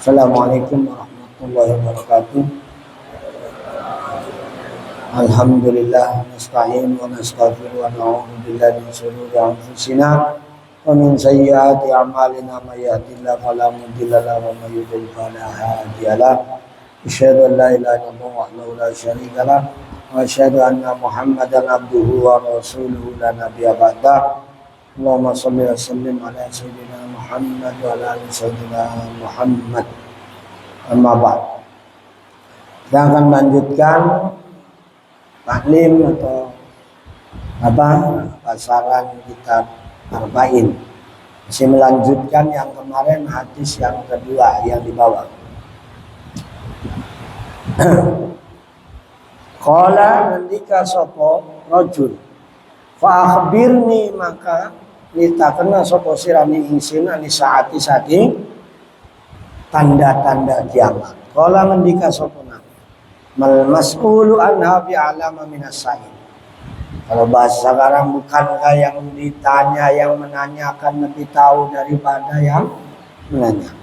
Assalamualaikum warahmatullahi wabarakatuh. Alhamdulillah nasta'in wa nastaghfiru wa na'udzu billahi min shururi anfusina wa min sayyiati a'malina may yahdihillahu fala mudilla lahu wa may yudlil fala hadiya lahu. Asyhadu an la ilaha illallah wahdahu la syarika lahu wa asyhadu anna Muhammadan abduhu wa rasuluhu la nabiyya ba'dah. Allahumma shalli wa sallim ala sayyidina Muhammad wa ala ali sayyidina Muhammad. Amma ba'd. Kita akan lanjutkan taklim atau pasaran kitab Arba'in. Masih melanjutkan yang kemarin, hadis yang kedua yang dibawa. Qala nandika sapa rajul fa akhbirni, maka nitakena sapa sirani ingsun ani saati saking tanda-tanda kiamat. Qala nandika sapa mal mas'ulu anha bi alama minas sa'il. Kalau bahasa sekarang, bukankah yang ditanya, yang menanyakan lebih tahu daripada yang menanya.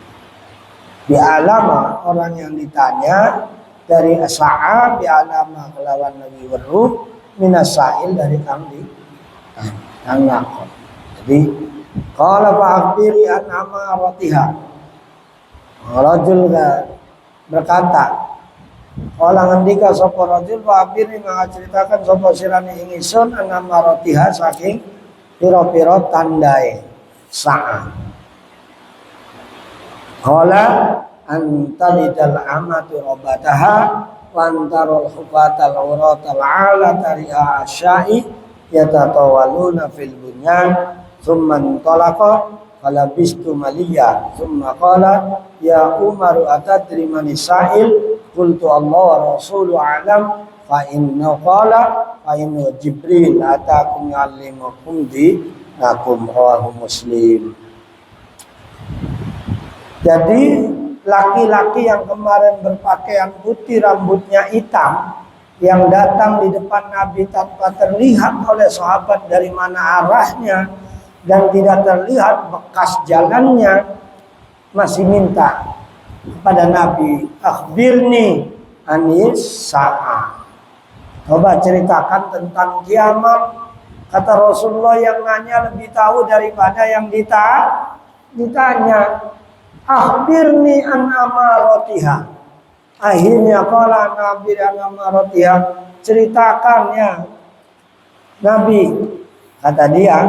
Bi alama, orang yang ditanya dari sa'a, bi alama kelawan nabi weruh, minas sa'il dari kang ditanya. Jadi qala fa akhbiri an amaratiha. Rajul berkata, qala ngendika sapa rajul fa akhbiri, menceritakan sapa sirani ingsun an amaratiha saking pira-pira tandae sa'a. Qala antalidal amatu rabataha lantarul hufatal uratal ala tari'a asyai yatatawaluna fil bunyan thumma intalaqa falabistu maliya thumma qala ya Umaru atadri manis sa'il qultu Allah wa rasulu alam fa inna qala fa inna Jibril atakum ya'allimukum dinakum, rawahu Muslim. Jadi laki-laki yang kemarin berpakaian putih, rambutnya hitam, yang datang di depan Nabi tanpa terlihat oleh sahabat dari mana arahnya dan tidak terlihat bekas jalannya, masih minta kepada Nabi, akhbirni anis sa'a. Coba ceritakan tentang kiamat. Kata Rasulullah, yang nanya lebih tahu daripada yang ditanya. Akhbirni an amaratiha. Akhirnya qala Nabi an amaratiha, ceritakan ya Nabi, kata dia,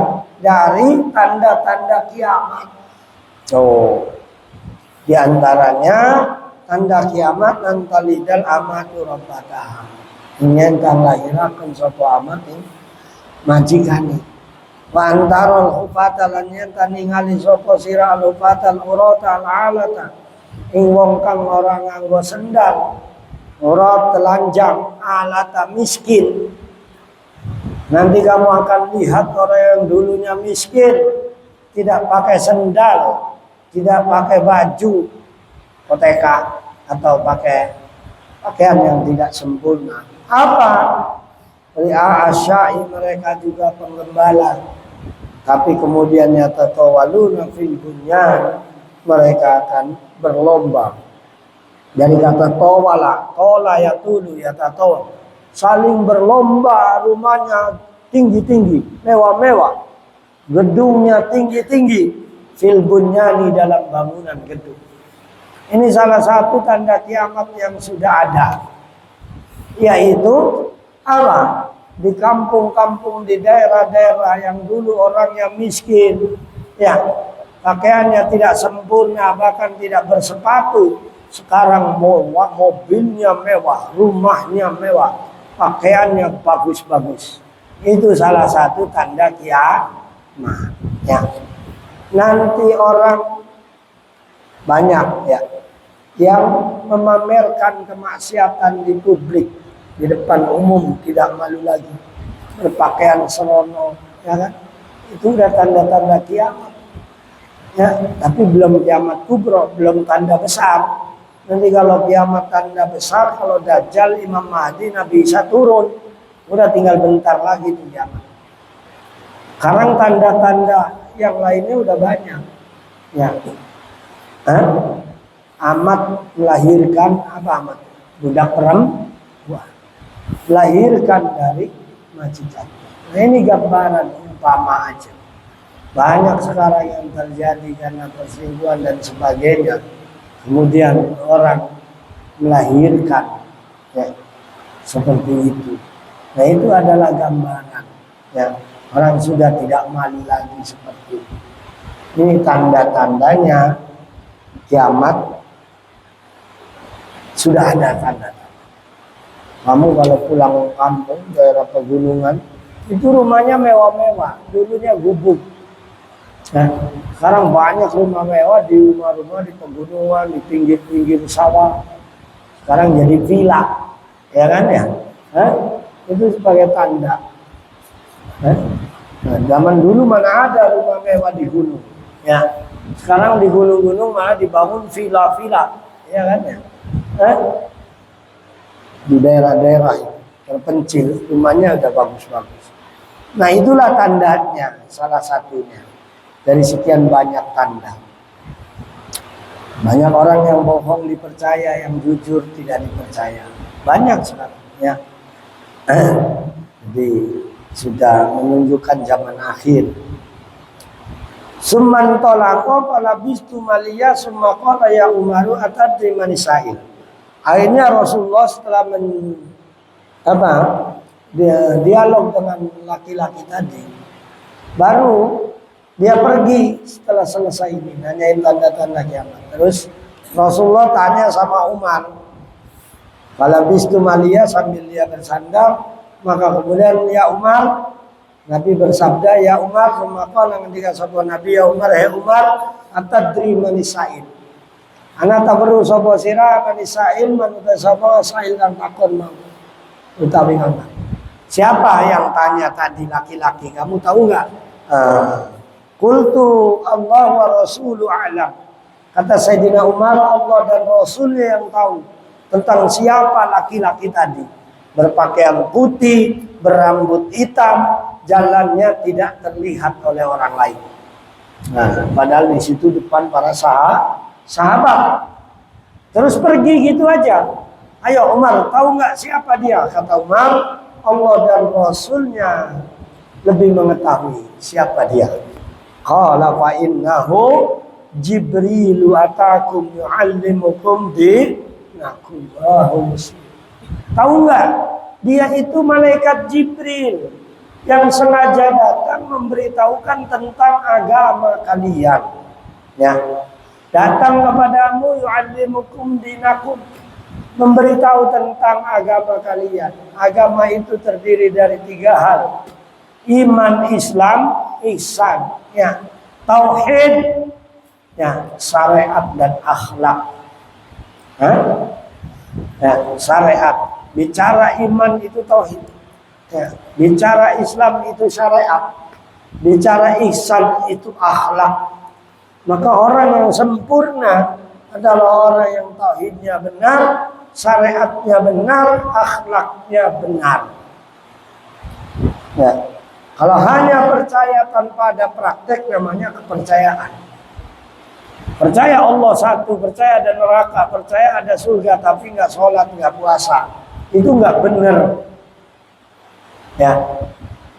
dari tanda-tanda kiamat. Di antaranya tanda kiamat nantalidal amatu rabbataha. Ingin kan lahirakan sapa amat majikane. Wa antarul hufatal lan ningali sapa sira al hufatal urata al alata. Ing wong kang ora nganggo sendal, urat telanjang, alata miskin. Nanti kamu akan lihat orang yang dulunya miskin, tidak pakai sendal, tidak pakai baju koteka atau pakai pakaian yang tidak sempurna. Apa? Asyai, mereka juga penggembala. Tapi kemudian yatatawaluna fil bunyan, mereka akan berlomba. Dari kata tawala, tola yatulu yatatawal, saling berlomba, rumahnya tinggi-tinggi, mewah-mewah, gedungnya tinggi-tinggi, fil bunyani, dalam bangunan gedung. Ini salah satu tanda kiamat yang sudah ada, yaitu apa? Di kampung-kampung, di daerah-daerah yang dulu orangnya miskin, ya, pakaiannya tidak sempurna, bahkan tidak bersepatu, sekarang mobilnya mewah, rumahnya mewah, pakaiannya bagus-bagus. Itu salah satu tanda kiamat, ya. Nanti orang banyak, ya, yang memamerkan kemaksiatan di publik, di depan umum, tidak malu lagi, berpakaian serono, ya kan? Itu udah tanda-tanda kiamat, ya. Tapi belum kiamat kubro, belum tanda besar. Nanti kalau kiamat tanda besar, kalau Dajjal, Imam Mahdi, Nabi Isa turun, udah tinggal bentar lagi tuh kiamat. Sekarang tanda-tanda yang lainnya udah banyak, ya. Amat melahirkan apa amat? Budak perempuan. Melahirkan dari majikan. Nah ini gambaran umpama aja. Banyak sekarang yang terjadi karena perselingkuhan dan sebagainya. Kemudian orang melahirkan ya, seperti itu. Nah itu adalah gambaran ya, orang sudah tidak malu lagi seperti itu. Ini tanda-tandanya kiamat sudah ada tanda. Kamu kalau pulang kampung daerah pegunungan itu rumahnya mewah-mewah, dulunya gubuk. Nah, sekarang banyak rumah mewah di rumah-rumah di pegunungan, di pinggir-pinggir sawah. Sekarang jadi villa, ya kan ya? Itu sebagai tanda. Nah, zaman dulu mana ada rumah mewah di gunung? Ya, sekarang di gunung-gunung malah dibangun villa-villa, ya kan ya? Di daerah-daerah terpencil rumahnya udah bagus-bagus. Nah itulah tandanya, salah satunya dari sekian banyak tanda. Banyak orang yang bohong dipercaya, yang jujur tidak dipercaya. Banyak sekarang ya. Jadi sudah menunjukkan zaman akhir. Summan tolako falabistu maliya summa qala ya Umaru atadri manisail. Akhirnya Rasulullah setelah dialog dengan laki-laki tadi, baru dia pergi setelah selesai ini, nanyain tanda-tanda kiamat. Terus Rasulullah tanya sama Umar, falabistu maliya, sambil dia bersandar, maka kemudian ya Umar, Nabi bersabda, ya Umar, maka ketika sahabat Nabi, ya Umar, hei Umar, atadri manisail. Anak tak perlu sapa sira manisail manuta sapa sail dan takon mau. Utawi ngapa? Siapa yang tanya tadi laki-laki? Kamu tahu enggak? Qultu Allah wa rasulu a'lam. Kata Sayyidina Umar, Allah dan Rasulnya yang tahu tentang siapa laki-laki tadi. Berpakaian putih, berambut hitam, jalannya tidak terlihat oleh orang lain. Nah, padahal di situ depan para sahabat. Terus pergi gitu aja. Ayo Umar, tahu nggak siapa dia? Kata Umar, Allah dan Rasulnya lebih mengetahui siapa dia. Qala fa innahu Jibrilu atakum yu'allimukum dinakum. Tahu nggak? Dia itu malaikat Jibril yang sengaja datang memberitahukan tentang agama kalian. Ya. Datang kepadamu yu'allimukum dinakum, memberitahu tentang agama kalian. Agama itu terdiri dari 3 hal. Iman, Islam, ihsan. Ya. Tauhid, ya, syariat dan akhlak. Ya, syariat. Bicara iman itu tauhid. Ya. Bicara Islam itu syariat. Bicara ihsan itu akhlak. Maka orang yang sempurna adalah orang yang tauhidnya benar, syariatnya benar, akhlaknya benar. Ya. Kalau hanya percaya tanpa ada praktek namanya kepercayaan. Percaya Allah satu, percaya ada neraka, percaya ada surga tapi nggak sholat, nggak puasa, itu nggak benar. Ya,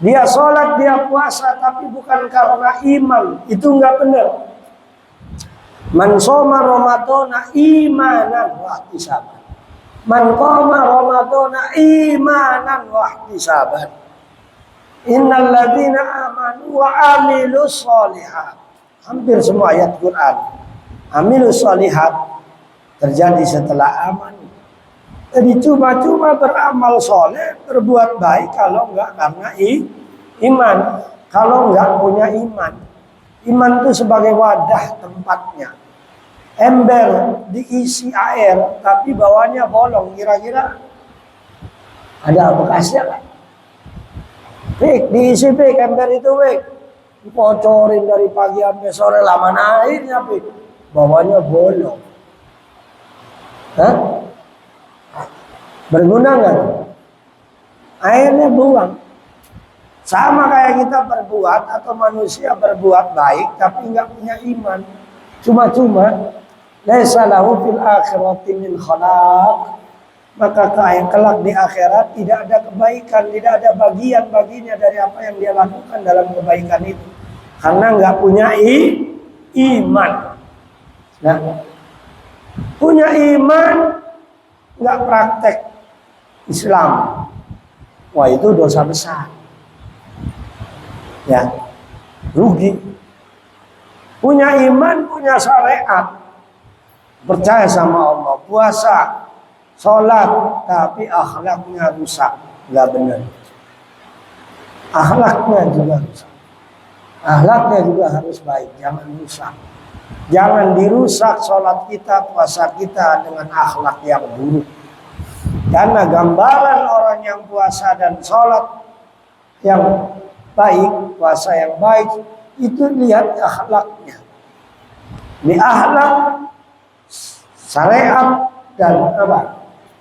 dia sholat, dia puasa tapi bukan karena iman, itu nggak benar. Man shoma Ramadana imanan wa ihtisaban. Man qama Ramadana imanan wa ihtisaban. Innal ladzina amanu wa amilus sholihat. Hampir semua ayat Quran amilus sholihat terjadi setelah aman. Jadi cuma-cuma beramal soleh, berbuat baik kalau enggak karena iman. Kalau enggak punya iman. Iman itu sebagai wadah tempatnya. Ember diisi air tapi bawahnya bolong, kira-kira ada bekasnya kan? Pik, diisi pik, ember itu pik, dipocorin dari pagi sampai sore, lama airnya pik, bawahnya bolong. Hah? Berguna nggak? Airnya buang. Sama kayak kita berbuat atau manusia berbuat baik tapi nggak punya iman, cuma-cuma laisa lahu fil akhirati min khalaq, maka kelak di akhirat tidak ada kebaikan, tidak ada bagian baginya dari apa yang dia lakukan dalam kebaikan itu, karena nggak punya iman. Nah, punya iman nggak praktek Islam, wah itu dosa besar, ya rugi. Punya iman, punya syariat, percaya sama Allah, puasa, sholat, tapi akhlaknya rusak, nggak benar. Akhlaknya juga rusak. Akhlaknya juga harus baik, jangan rusak. Jangan dirusak sholat kita, puasa kita dengan akhlak yang buruk. Karena gambaran orang yang puasa dan sholat yang baik, puasa yang baik, itu lihat akhlaknya. Di akhlak, syariat dan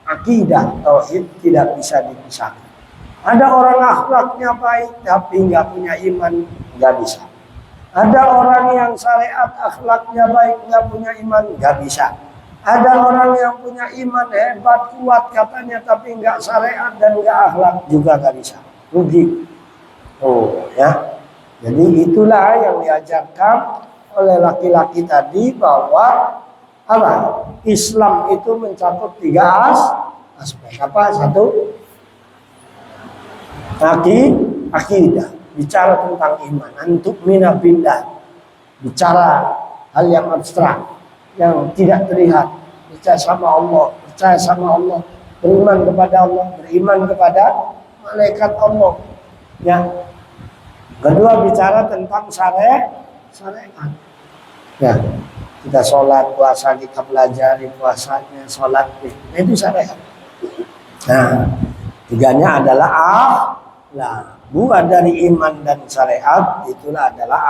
akidah, tauhid tidak bisa dipisahkan. Ada orang akhlaknya baik tapi nggak punya iman, nggak bisa. Ada orang yang syariat akhlaknya baik nggak punya iman, nggak bisa. Ada orang yang punya iman hebat kuat katanya tapi nggak syariat dan nggak akhlak, juga nggak bisa. Rugi. Oh ya. Jadi itulah yang diajarkan oleh laki-laki tadi, bahwa Islam itu mencakup 3 aspek. Apa? 1, akidah, bicara tentang iman. Antuk mina billah, bicara hal yang abstrak, yang tidak terlihat. Percaya sama Allah, beriman kepada Allah, beriman kepada malaikat Allah. Ya. Kedua, bicara tentang syariat. Ya, kita sholat, puasa, kita pelajari puasanya, sholatnya, itu syariat. Nah, tiganya adalah akhlak. Buah dari iman dan syariat itulah adalah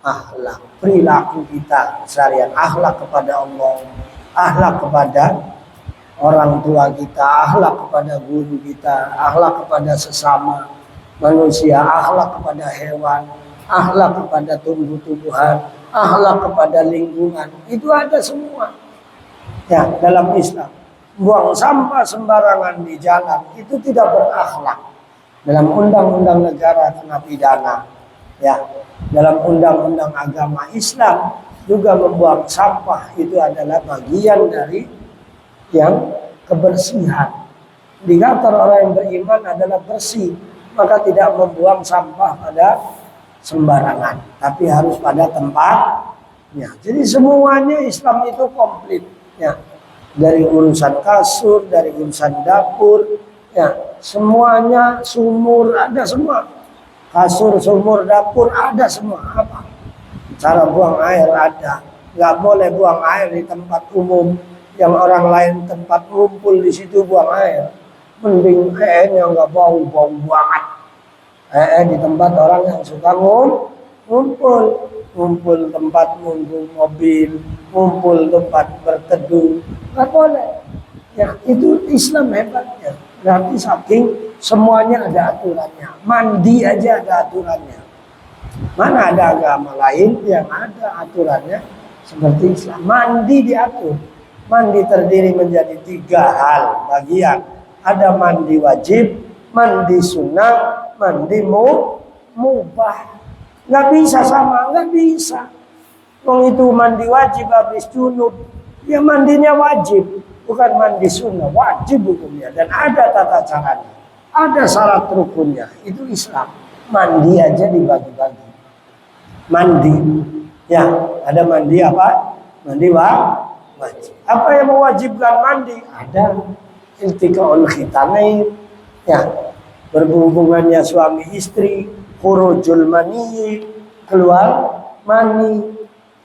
akhlak. Perilaku kita, syariat, akhlak kepada Allah, akhlak kepada orang tua kita, akhlak kepada guru kita, akhlak kepada sesama manusia, akhlak kepada hewan, akhlak kepada tumbuh-tumbuhan, akhlak kepada lingkungan, itu ada semua. Ya, dalam Islam. Buang sampah sembarangan di jalan itu tidak berakhlak. Dalam undang-undang negara kena pidana. Ya, dalam undang-undang agama Islam juga membuang sampah itu adalah bagian dari yang kebersihan. Indikator orang yang beriman adalah bersih, maka tidak membuang sampah pada sembarangan, tapi harus pada tempatnya. Jadi semuanya Islam itu komplit, ya. Dari urusan kasur, dari urusan dapur, ya, semuanya, sumur ada semua. Kasur, sumur, dapur ada semua. Apa? Cara buang air ada. Nggak boleh buang air di tempat umum yang orang lain tempat ngumpul di situ buang air. Mending yang nggak bau banget. Di tempat orang yang suka ngumpul tempat ngumpul mobil, ngumpul tempat berteduh, nggak boleh. Ya, itu Islam hebatnya. Berarti saking semuanya ada aturannya. Mandi aja ada aturannya. Mana ada agama lain yang ada aturannya seperti Islam? Mandi diatur. Mandi terdiri menjadi 3 hal bagian. Ada mandi wajib, mandi sunnah, mandi mubah. Nggak bisa sama, nggak bisa. Wong itu mandi wajib habis junub, ya mandinya wajib, bukan mandi sunnah, wajib hukumnya. Dan ada tata caranya, ada syarat rukunnya. Itu Islam. Mandi aja dibagi-bagi. Mandi, ya ada mandi apa? Mandi wajib. Apa yang mewajibkan mandi? Ada iltiqaul khitanain, ya, berhubungannya suami istri, khurujul mani, keluar mani,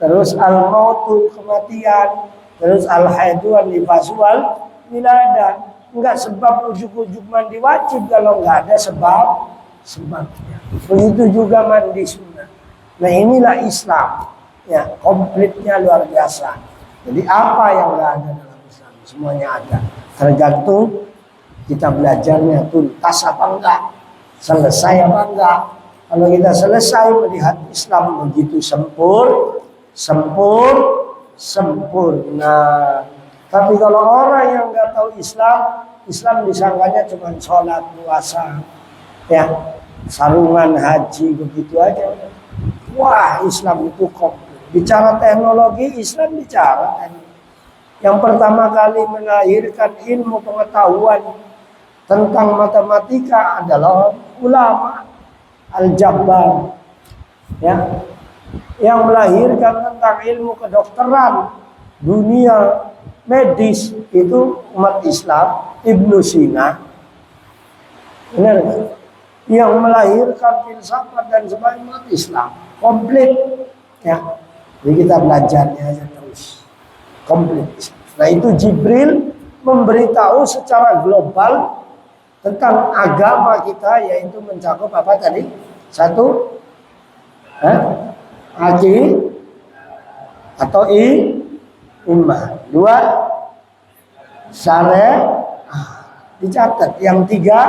terus al-mautu, kematian, terus al-haidu nifasual wiladah. Enggak sebab ujuk-ujuk mandi wajib kalau enggak ada sebabnya. Begitu juga mandi sunnah. Nah, inilah Islam, ya, komplitnya luar biasa. Jadi apa yang enggak ada dalam Islam? Semuanya ada. Tergantung kita belajarnya tuntas apa enggak, selesai apa enggak. Kalau kita selesai melihat Islam begitu sempurna, sempurna. Tapi kalau orang yang nggak tahu Islam, Islam disangkanya cuma sholat, puasa, ya, sarungan, haji, begitu aja. Wah, Islam itu komplit. Bicara teknologi, Islam bicara teknologi. Yang pertama kali melahirkan ilmu pengetahuan tentang matematika adalah ulama Al-Jabbar, ya, yang melahirkan tentang ilmu kedokteran dunia medis itu umat Islam, Ibnu Sina. Benar kan? Yang melahirkan filsafat dan sebagainya umat Islam, komplit, ya. Jadi kita belajarnya aja terus, komplit. Nah itu Jibril memberitahu secara global tentang agama kita, yaitu mencakup apa tadi? Satu, aki atau iman. Dua, syariat. Dicatat. Yang tiga,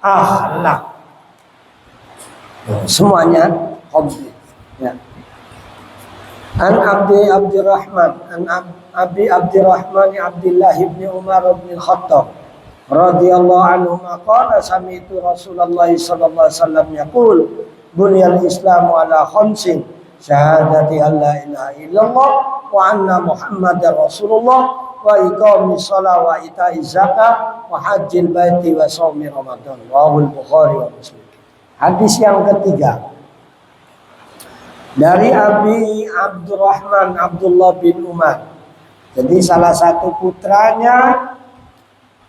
akhlak. Semuanya komplit. Ya. An Abdurrahman, Abi Abdurrahman Abdullah bin Umar bin Khattab radhiyallahu anhu qala sami'tu Rasulullah sallallahu alaihi wasallam yaqul bunyal Islamu ala khamsin syahadati an la ilaha illallah wa anna Muhammadar Rasulullah wa iqamis shalah wa ita'iz zakah wa hajjil baiti wa shaumi Ramadan. Rawahul Bukhari wa Muslim. Hadis yang ketiga dari Abi Abdurrahman Abdullah bin Umar. Jadi salah satu putranya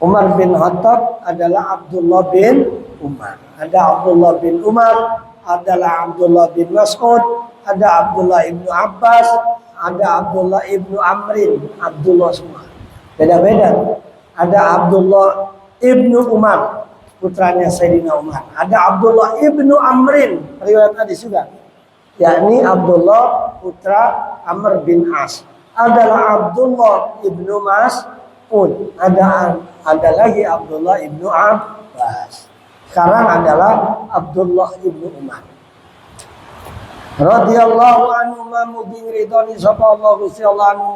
Umar bin Khattab adalah Abdullah bin Umar. Ada Abdullah bin Umar, adalah Abdullah bin Mas'ud, ada Abdullah ibnu Abbas, ada Abdullah ibnu Amrin. Abdullah semua beda-beda. Ada Abdullah ibnu Umar, putranya Sayyidina Umar. Ada Abdullah ibnu Amrin, riwayat hadis juga, yakni Abdullah putra Amr bin As. Adalah Abdullah ibnu Mas'ud. Ada lagi Abdullah ibnu Abbas. Sekarang adalah Abdullah ibnu Umar. Radhiyallahu anhu ma muding ridhani sapa Allah Gusti Allah anu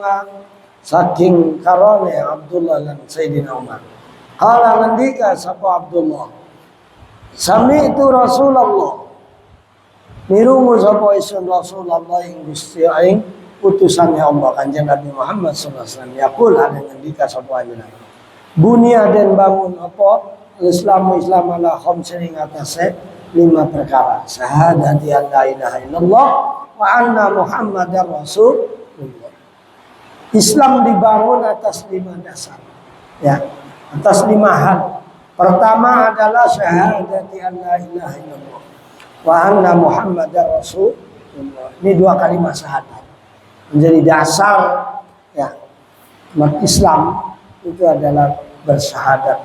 saking karone Abdullah lan Sayyidina Umar. Kala ngendika sapa Abdullah, sami itu Rasulullah. Mirungu sapa isun Rasulullah ing Gusti aing utusannya Allah Kanjeng Nabi Muhammad sallallahu alaihi wasallam. Yaqul ada ngendika sapa ayeuna. Bunia dan bangun apa Islam ala khamsin ing atase 5 perkara. Syahadati an la ilaha illallah wa anna Muhammadar Rasulullah. Islam dibangun atas 5 dasar. Ya, atas 5 hal. Pertama adalah syahadati an la ilaha illallah wa anna Muhammadar Rasulullah. Ini 2 kalimat syahadat menjadi dasar, ya, umat Islam itu adalah bersyahadat,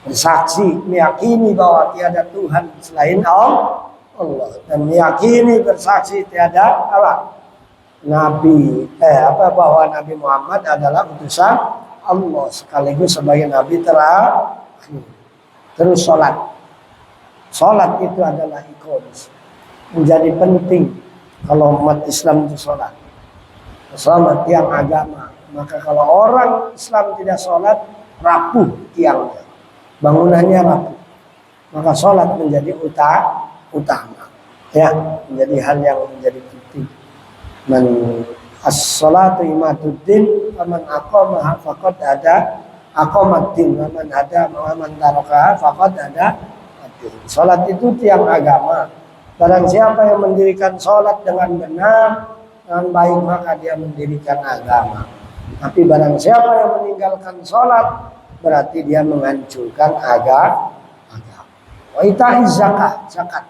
bersaksi, meyakini bahwa tiada Tuhan selain Allah, dan meyakini bersaksi tiada apa? Nabi bahwa Nabi Muhammad adalah utusan Allah sekaligus sebagai nabi terakhir. Terus salat itu adalah ikon, menjadi penting kalau umat Islam itu salat. Selama tiang agama, maka kalau orang Islam tidak sholat, rapuh tiangnya, bangunannya rapuh, maka sholat menjadi utama, ya, menjadi hal yang menjadi penting. Man as-sholatu imaduddin, man aqamaha faqad ada aqamaddin, man ada man tarakaha faqad ada ad-din. Sholat itu tiang agama. Barang siapa yang mendirikan sholat dengan benar, dengan baik, maka dia mendirikan agama. Tapi barang siapa yang meninggalkan sholat, berarti dia menghancurkan agama. Wa ita'iz zakat.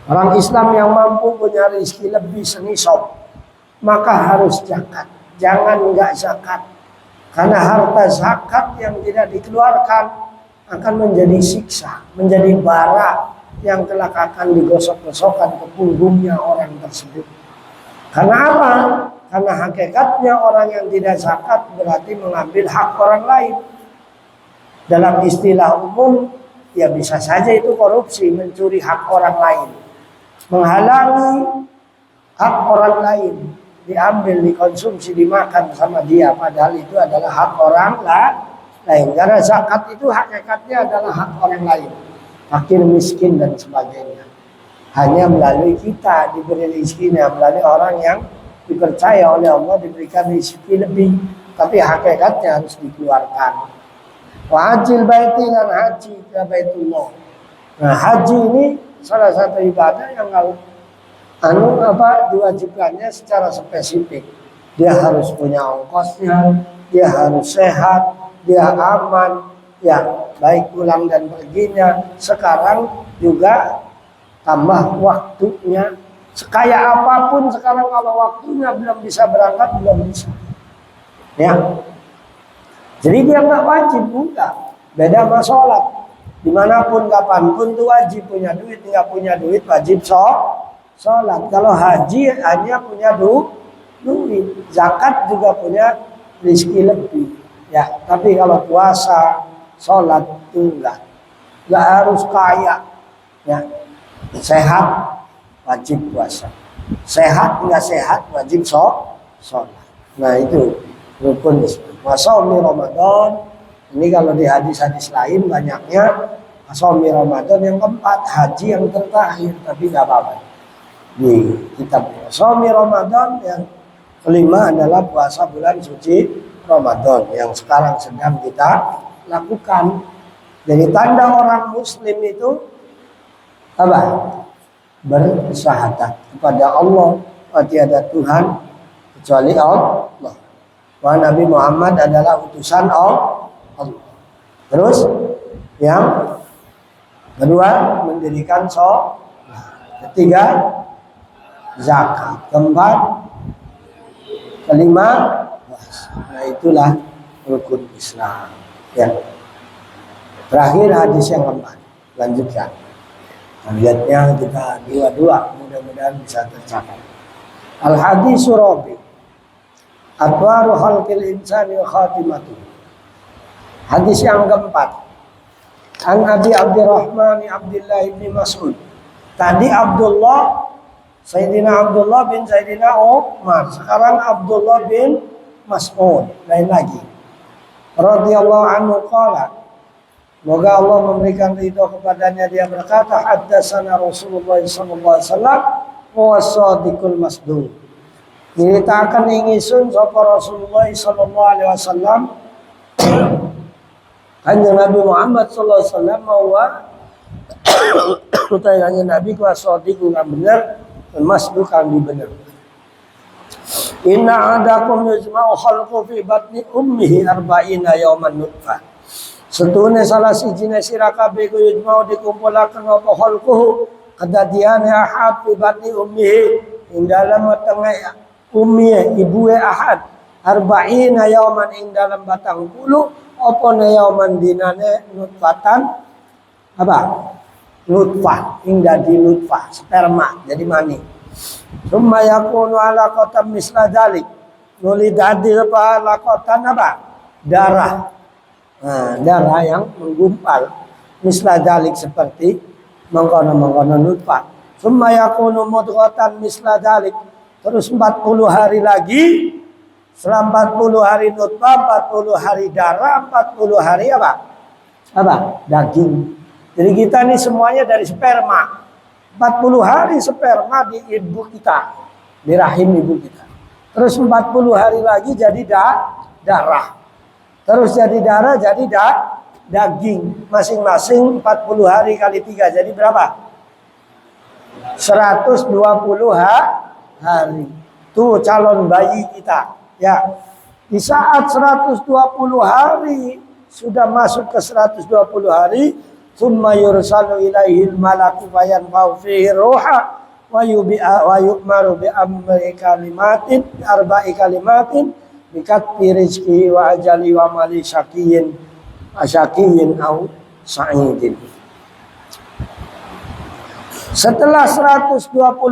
Orang Islam yang mampu punya rezeki lebih senisab, maka harus zakat. Jangan enggak zakat. Karena harta zakat yang tidak dikeluarkan akan menjadi siksa, menjadi bara yang kelak akan digosok-gosokkan ke punggungnya orang tersebut. Karena apa? Karena hakikatnya orang yang tidak zakat berarti mengambil hak orang lain. Dalam istilah umum, ya bisa saja itu korupsi, mencuri hak orang lain, menghalangi hak orang lain, diambil, dikonsumsi, dimakan sama dia, padahal itu adalah hak orang lain. Karena zakat itu hakikatnya adalah hak orang lain, fakir, miskin dan sebagainya. Hanya melalui kita diberi rezekinya, melalui orang yang dipercaya oleh Allah diberikan rezeki lebih, tapi hakikatnya harus dikeluarkan. Wajil baiti, dan haji ke Baitullah. Nah, haji ini salah satu ibadah yang diwajibkannya secara spesifik. Dia harus punya ongkosnya, dia harus sehat, dia aman, ya baik pulang dan perginya. Sekarang juga tambah waktunya. Sekaya apapun sekarang kalau waktunya belum bisa berangkat, belum bisa. Ya. Jadi dia nggak wajib enggak. Beda sama sholat. Dimanapun kapanpun itu wajib punya duit, nggak punya duit wajib sholat. Kalau haji hanya punya duit. Zakat juga punya rezeki lebih. Ya, tapi kalau puasa, sholat itu enggak harus kaya. Ya, sehat wajib puasa. Sehat nggak sehat wajib sholat. Nah itu rukun Islam. Wasomi Ramadan. Ini kalau di hadis-hadis lain banyaknya wasomi Ramadan yang keempat, haji yang terakhir, tapi nggak apa-apa. Di kitab wasomi Ramadan yang kelima adalah puasa bulan suci Ramadan yang sekarang sedang kita lakukan. Jadi tanda orang Muslim itu apa? Bersyahadat kepada Allah bahwa tiada Tuhan kecuali Allah, bahwa Nabi Muhammad adalah utusan Allah. Terus yang kedua mendirikan sholat, ketiga zakat, keempat, kelima puasa. Nah itulah rukun Islam. Ya. Terakhir hadis yang keempat, lanjutkan. Lihatnya kita dua-dua, mudah-mudahan bisa tercapai. Al-hadis Rabi, atwaru khalqil insani wa khatimatu. Hadis yang keempat. An Abi Abdurrahman Abdullah bin Mas'ud. Tadi Sayyidina Abdullah bin Sayyidina Umar. Sekarang Abdullah bin Mas'ud. Lain lagi. Radhiyallahu anhu qala. Semoga Allah memberikan ridho kepadanya, dia berkata, haddatsana Rasulullah sallallahu alaihi wasallam wa shadiqul masduq. Nyeritakan ingisun sapa Rasulullah sallallahu alaihi wasallam kanjeng Nabi Muhammad sallallahu alaihi wasallam bahwa kanjeng Nabi ku shadiq kang bener, masduq kang dibener. Inna adakum yujma'u khalqu fi batni ummihi arba'ina yawman nutfah. Setune salah sijine sira kabeh ku mau dikumpulaken apa khalquhu kedadiane ahad fi batni ummihi ing dalam tengah ummihe ibue ahad arba'ina yauman ing dalam batang puluh apa ne yauman dinane nutfatan apa nutfah ing dadi nutfah sperma jadi mani summa yakunu alaqatan misla dalik nuli dadi apa alaqatan apa darah. Nah, darah yang menggumpal misla dalik seperti mengkono-mengkono nutfah. Summa yakunu mudghatan misla dalik. Terus 40 hari lagi, setelah 40 hari nutfah, 40 hari darah, 40 hari apa? Apa? Daging. Jadi kita ini semuanya dari sperma. 40 hari sperma di ibu kita, di rahim ibu kita. Terus 40 hari lagi jadi darah. Terus jadi darah, jadi daging. Masing-masing 40 hari kali 3. Jadi berapa? 120 hari. Tuh calon bayi kita. Ya. Di saat 120 hari, sudah masuk ke 120 hari, summa yursalu ilaihil malaku fayanfa'u fihi ruha wa yu'maru bi amri kalimatin, arba'i kalimatin, bikatbi rizki wa ajali wa mali syakiyin au sa'idin. Setelah 120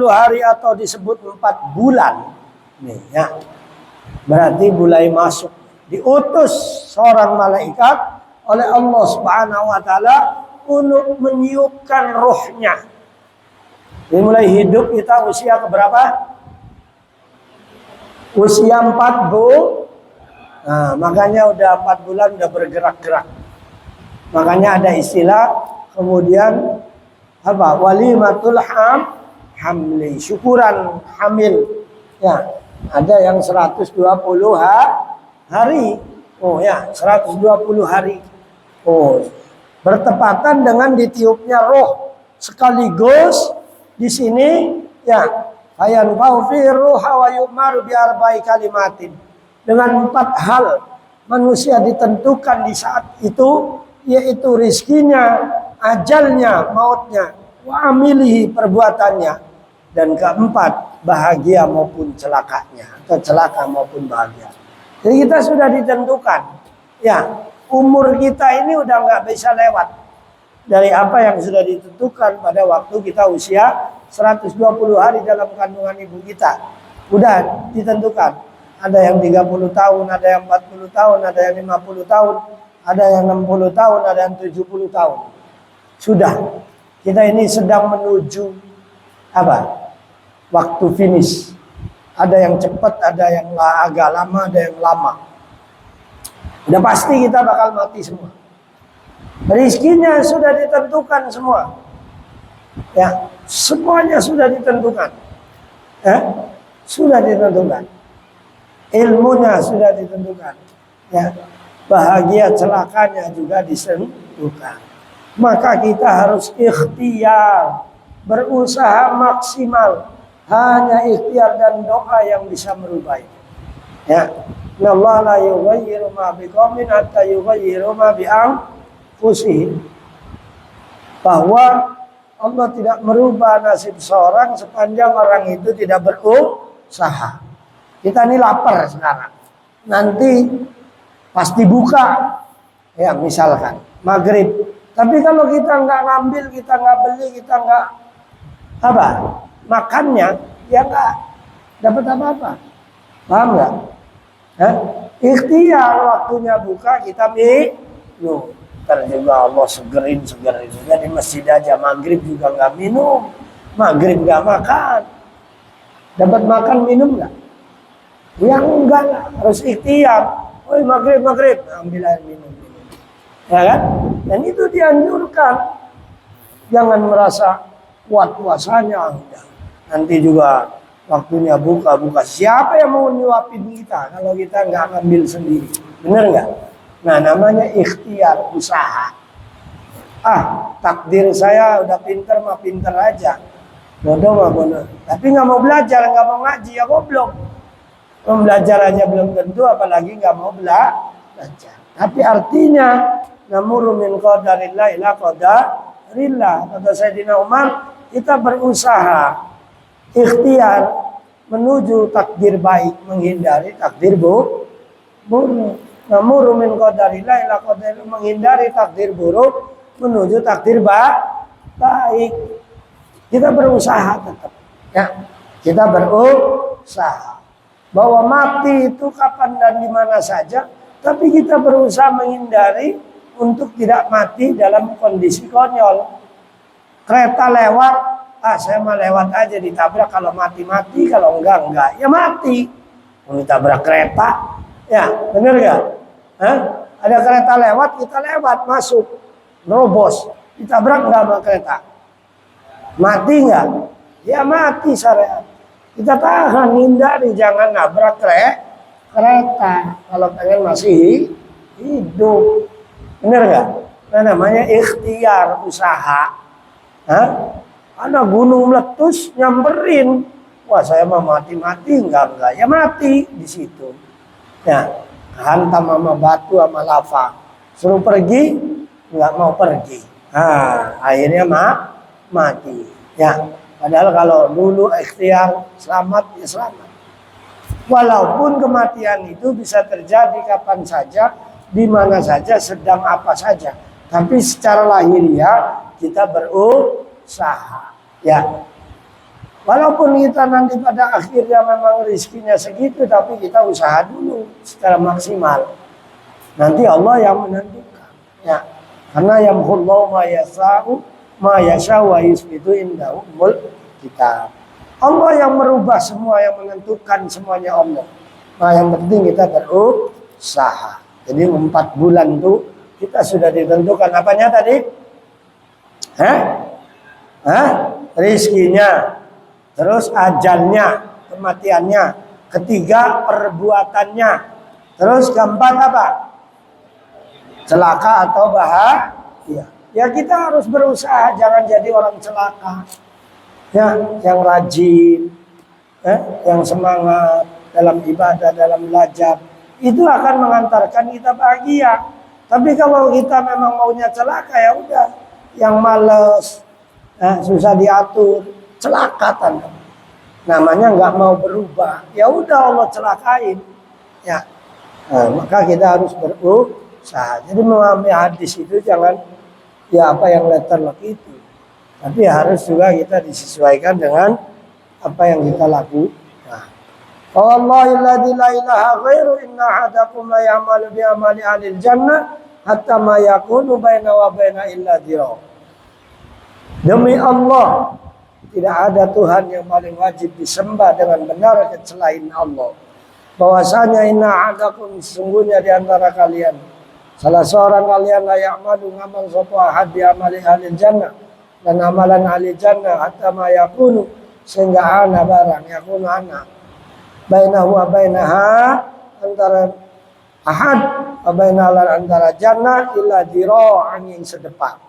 hari atau disebut 4 bulan nih ya, berarti mulai masuk diutus seorang malaikat oleh Allah Subhanahu wa taala untuk meniupkan rohnya. Ini mulai hidup kita usia keberapa? Usia 4 bulan. Nah, makanya udah 4 bulan udah bergerak-gerak. Makanya ada istilah kemudian apa? Walimatul hamli, syukuran hamil. Ya, ada yang 120 hari. Oh ya, 120 hari. Oh, bertepatan dengan ditiupnya roh sekaligus di sini ya. Ayan faufiru hawa yu'maru bi arba'i kalimatin. Dengan 4 hal manusia ditentukan di saat itu, yaitu rizkinya, ajalnya, mautnya, wa amilihi perbuatannya, dan keempat bahagia maupun celakanya, atau celaka maupun bahagia. Jadi kita sudah ditentukan, ya umur kita ini udah nggak bisa lewat dari apa yang sudah ditentukan pada waktu kita usia 120 hari dalam kandungan ibu kita. Udah ditentukan. Ada yang 30 tahun, ada yang 40 tahun, ada yang 50 tahun, ada yang 60 tahun, ada yang 70 tahun. Sudah. Kita ini sedang menuju apa? Waktu finish. Ada yang cepat, ada yang agak lama, ada yang lama. Udah pasti kita bakal mati semua. Rizkinya sudah ditentukan semua. Ya, semuanya sudah ditentukan. Sudah ditentukan. Ilmunya sudah ditentukan. Ya, bahagia celakanya juga ditentukan. Maka kita harus ikhtiar, berusaha maksimal. Hanya ikhtiar dan doa yang bisa merubah itu. Ya, Allah la yughayyiru ma biqaumin hatta yughayyiru ma bi anfusihim. Bahwa Allah tidak merubah nasib seorang sepanjang orang itu tidak berusaha. Kita ini lapar sekarang. Nanti pasti buka. Ya misalkan maghrib. Tapi kalau kita nggak ngambil, kita nggak beli, kita nggak apa makannya, ya nggak dapat apa-apa. Paham nggak? Ikhtiar waktunya buka kita minum. Ntar juga Allah segerin. Juga di masjid aja maghrib juga nggak minum. Maghrib nggak makan. Dapat makan minum nggak? Yang enggak lah, harus ikhtiar. Oh maghrib, ambil air minum. Ya kan? Dan itu dianjurkan. Jangan merasa kuat puasanya. Enggak. Nanti juga waktunya buka. Siapa yang mau nyuapin kita kalau kita nggak ngambil sendiri? Bener nggak? Nah namanya ikhtiar, usaha. Takdir saya udah pinter mah pinter aja. Bodoh mah bodoh. Tapi nggak mau belajar, nggak mau ngaji ya goblok. Belajar aja belum tentu, apalagi nggak mau belajar. Tapi artinya namuru min qadarillah ila qadarillah. Kata Sayyidina Umar, kita berusaha ikhtiar menuju takdir baik, menghindari takdir buruk. Namuru min qadarillah ila qadarillah, menghindari takdir buruk menuju takdir baik. Kita berusaha tetap, ya. Kita berusaha. Bahwa mati itu kapan dan di mana saja, tapi kita berusaha menghindari untuk tidak mati dalam kondisi konyol. Kereta lewat, saya mah lewat aja ditabrak, kalau mati-mati, kalau enggak, ya mati. Mau ditabrak kereta, ya bener gak? Ada kereta lewat, kita lewat, masuk, nerobos, ditabrak enggak sama kereta? Mati enggak? Ya mati syariat. Kita tahan, hindari, jangan nabrak kereta kalau pengen masih hidup. Bener gak? Nah namanya ikhtiar, usaha. Ada gunung meletus, nyamperin. Wah saya mah mati-mati, enggak. Ya mati di situ. Ya, hantam sama batu sama lava. Suruh pergi, enggak mau pergi. Akhirnya mati. Ya. Padahal kalau dulu ikhtiar selamat, ya selamat. Walaupun kematian itu bisa terjadi kapan saja, di mana saja, sedang apa saja. Tapi secara lahiriah kita berusaha. Ya. Walaupun kita nanti pada akhirnya memang rezekinya segitu, tapi kita usaha dulu secara maksimal. Nanti Allah yang menentukan. Ya. Karena yamhullahu ma yasha'u ma yasha'u wa yusbitu indahu ummul kitab. Allah yang merubah semua, yang menentukan semuanya Allah. Nah, yang penting kita berusaha. Jadi 4 bulan tuh kita sudah ditentukan apanya tadi? Rizkinya, terus ajalnya, kematiannya, ketiga perbuatannya, terus keempat apa? Celaka atau bahagia. Ya kita harus berusaha, jangan jadi orang celaka. Ya, yang rajin, yang semangat dalam ibadah, dalam belajar, itu akan mengantarkan kita bahagia. Tapi kalau kita memang maunya celaka, ya udah, yang males, susah diatur, celaka namanya nggak mau berubah, ya udah Allah celakain. Ya, maka kita harus berusaha. Jadi memahami hadis itu jangan ya apa yang letterlock itu, tapi harus juga kita disesuaikan dengan apa yang kita lakukan. Wallahi la ilaha ghairu inna ahadakum la ya'malu bi amali ahlil jannah hatta ma yakunu baina wa baina illa dhira. Demi Allah, tidak ada Tuhan yang paling wajib disembah dengan benar selain Allah. Bahwasanya inna ahadakum, sesungguhnya di antara kalian salah seorang kalian la ya'malu ngamal sapa ahad bi amali ahlil jannah, dan amalan ahli jannah hatta ma yakunu, sehingga ana barang yakunu ana bainahu wa bainaha, antara ahad wa bainaha antara jannah illa dhira'an yang sedepak.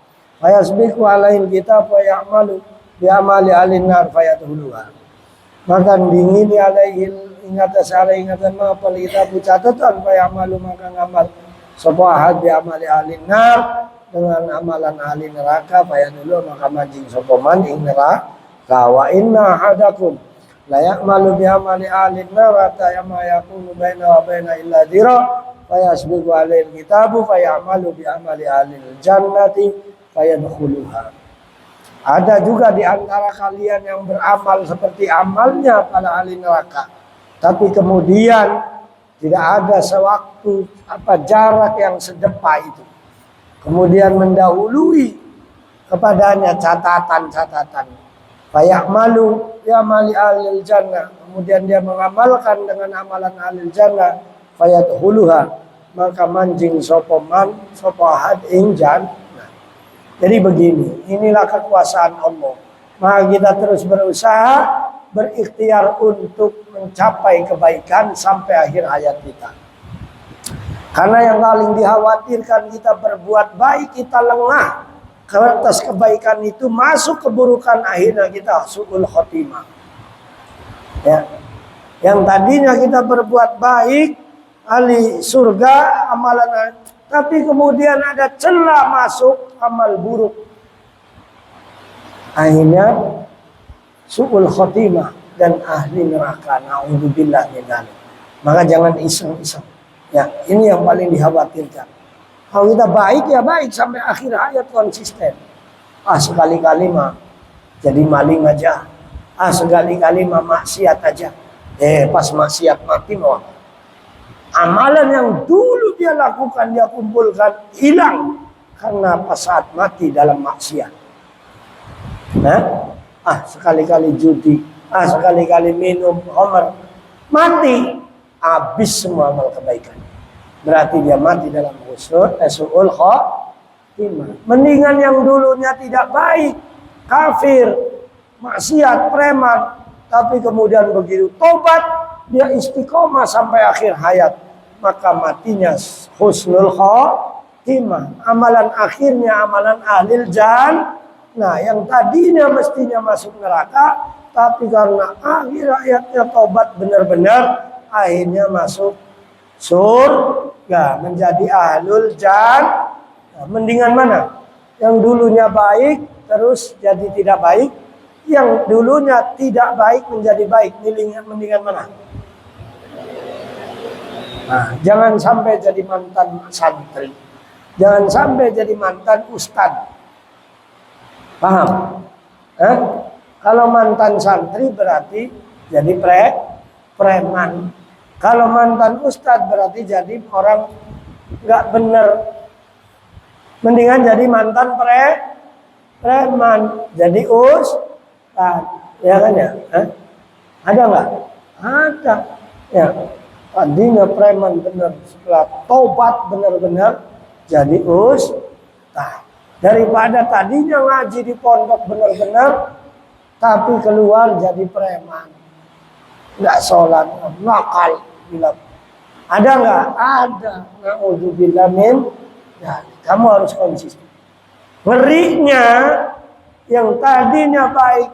Fa yasbiqu alaihil kitab wa ya'malu bi amali ahlin nar fayadkhuluha. Maka dingini alaihil ingatan ma pal kitab catatan fa ya'malu, maka ngamal sapa ahad bi amali ahlin nar, dengan amalan ahli neraka fayadkhuluha, maka manjing sapa man ing neraka. Wa inna ahadakum la ya'malu bi amali ahli nar hatta ma yakunu baina wa baina illa dhira fa yasbiqu alaihil kitabu fa ya'malu bi amali ahli jannati fayadkhuluha. Ada juga di antara kalian yang beramal seperti amalnya para ahli neraka, tapi kemudian tidak ada sewaktu jarak yang sedepa itu, kemudian mendahului kepadanya catatan-catatan. Fayamalu ya mali ahlil jannah, kemudian dia mengamalkan dengan amalan ahlil jannah, fayadkhuluha, maka manjing sapa man sapa ahad ing jannah. Jadi begini, inilah kekuasaan Allah. Maka kita terus berusaha, berikhtiar untuk mencapai kebaikan sampai akhir hayat kita. Karena yang paling dikhawatirkan kita berbuat baik, kita lengah atas kebaikan itu, masuk keburukan, akhirnya kita su'ul khotimah. Ya. Yang tadinya kita berbuat baik, ahli surga, amalan, tapi kemudian ada celah masuk amal buruk, akhirnya su'ul khotimah dan ahli neraka. Na'udzubillah min dzalik. Maka jangan iseng-iseng. Ya, ini yang paling dikhawatirkan. Kalau kita baik ya baik sampai akhir hayat, konsisten. Sekali-kali mah jadi maling aja. Sekali-kali mah maksiat aja. Pas maksiat mati mau amalan yang dulu dia lakukan, dia kumpulkan, hilang karena pas saat mati dalam maksiat. Sekali-kali judi, sekali-kali minum khamr, mati habis semua amal kebaikan. Berarti dia mati dalam su'ul khotimah. Mendingan yang dulunya tidak baik, kafir, maksiat, preman, tapi kemudian begitu tobat, dia istiqomah sampai akhir hayat, maka matinya husnul khotimah. Amalan akhirnya amalan ahlil jannah. Nah, yang tadinya mestinya masuk neraka, tapi karena akhir hayatnya tobat benar-benar, akhirnya masuk surga, menjadi ahlul jannah. Mendingan mana? Yang dulunya baik terus jadi tidak baik, yang dulunya tidak baik menjadi baik. Mendingan mana? Jangan sampai jadi mantan santri, jangan sampai jadi mantan ustad. Paham? Kalau mantan santri berarti jadi preman. Kalau mantan ustadz berarti jadi orang nggak bener. Mendingan jadi mantan preman, jadi ustadz, ya kan ya? Ada nggak? Ada. Ya. Tadinya preman benar, setelah tobat benar-benar jadi ustaz. Daripada tadinya ngaji di pondok benar-benar, tapi keluar jadi preman. Nggak sholat, nakal. Bilang. Ada nggak? Ada. Na'udzubillah min. Ya, kamu harus konsisten. Ngerinya, yang tadinya baik,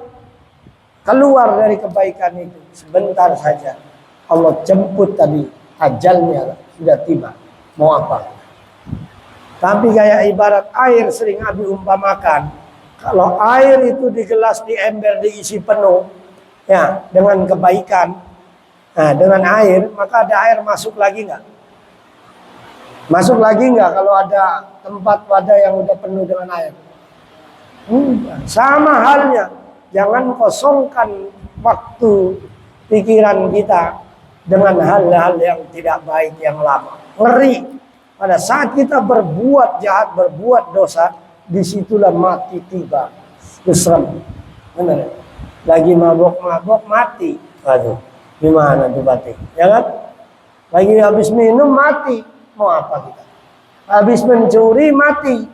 keluar dari kebaikan itu. Sebentar saja. Allah jemput tadi. Ajalnya sudah tiba. Mau apa? Tapi kayak ibarat air sering Abi umpamakan. Kalau air itu di gelas, di ember, diisi penuh. Ya, dengan kebaikan. Nah, dengan air, maka ada air masuk lagi nggak? Masuk lagi nggak kalau ada tempat wadah yang udah penuh dengan air? Sama halnya. Jangan kosongkan waktu pikiran kita dengan hal-hal yang tidak baik yang lama. Ngeri. Pada saat kita berbuat jahat, berbuat dosa, disitulah mati tiba. Serem. Benar. Lagi mabok-mabok mati. Aduh, gimana tuh mati? Ya kan? Lagi habis minum mati. Mau apa kita? Habis mencuri mati.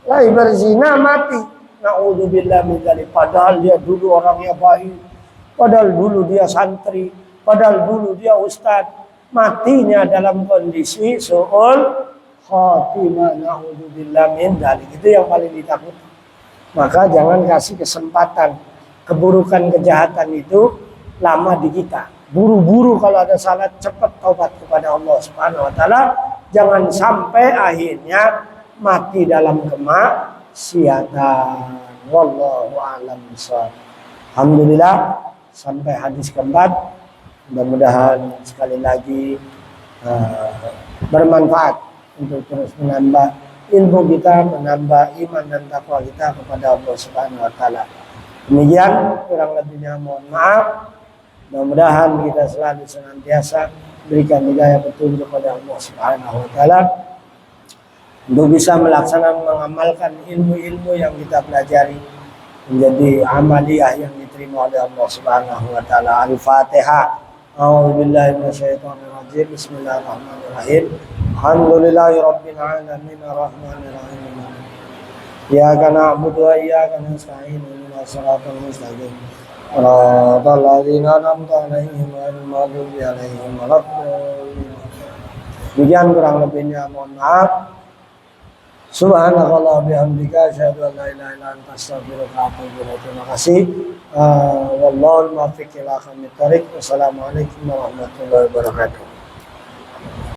Lagi berzina mati. Na'udzubillah min dzalik. Padahal dia dulu orangnya baik. Padahal dulu dia santri. Padahal dulu dia ustadz. Matinya dalam kondisi su'ul khatimah. Na'udzubillah min dzalik. Itu yang paling ditakut. Maka jangan kasih kesempatan keburukan kejahatan itu lama di kita. Buru-buru kalau ada salah, cepat taubat kepada Allah Subhanahu wa taala. Jangan sampai akhirnya mati dalam kemaksiatan. Wallahu a'lam bishawab. Alhamdulillah sampai hadis keempat. Mudah-mudahan sekali lagi bermanfaat untuk terus menambah ilmu kita, menambah iman dan takwa kita kepada Allah Subhanahu wa taala. Demikian kurang lebihnya mohon maaf. Mudah-mudahan kita selalu senantiasa berikan hidayah petunjuk kepada Allah Subhanahu wa taala untuk bisa melaksanakan mengamalkan ilmu-ilmu yang kita pelajari menjadi amaliyah yang diterima oleh Allah Subhanahu wa taala. Al-Fatihah. A'udzubillahi minasyaitonir rajim. Bismillahirrahmanirrahim. Alhamdulillahi rabbil alamin arrahmanir rahim. Iyyaka na'budu wa iyyaka nasta'in. Ihdinas siratal mustaqim. Shiratal ladzina an'amta 'alaihim ghairil maghdubi 'alaihim waladdallin. Demikian kurang lebihnya mohon maaf. Subhanakallah bihamdika asyhadu an la ilaha illa anta astaghfiruka wa atubu ilaik. Terima kasih. Wallahu muwaffiq ila aqwamit thoriq. Wassalamualaikum warahmatullahi wabarakatuh.